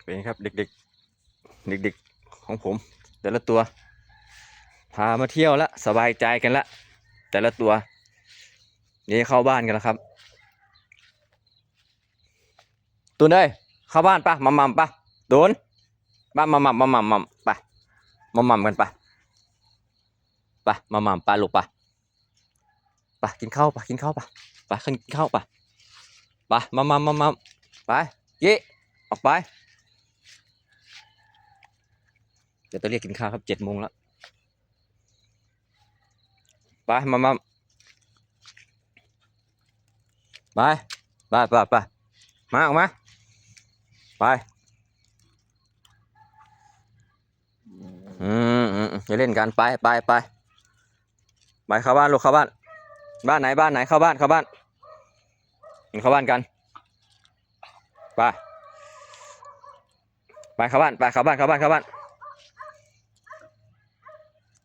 เป็นครับเด็กๆเด็กๆของผมแต่ละตัวพามาเที่ยวละสบายใจกันละแต่ละตัวนี่เข้าบ้านกันแล้วครับตูนเอ้ยเข้าบ้านปะมัมปะตูนบ้านมัมไปมัมกันไปมัมปะลูกไปกินข้าวปะกินข้าวปะไปขึ้นกินข้าวปะไปมัมไปยี่ออกไปเดี๋ยวต้องเรียกกินข้าวครับ7 โมงแล้วไปมัมไปมาออกมาไปอย่าเล่นกันไปเข้าบ้านลูกเข้าบ้านบ้านไหนเข้าบ้านเข้าบ้านกันไปเข้าบ้าน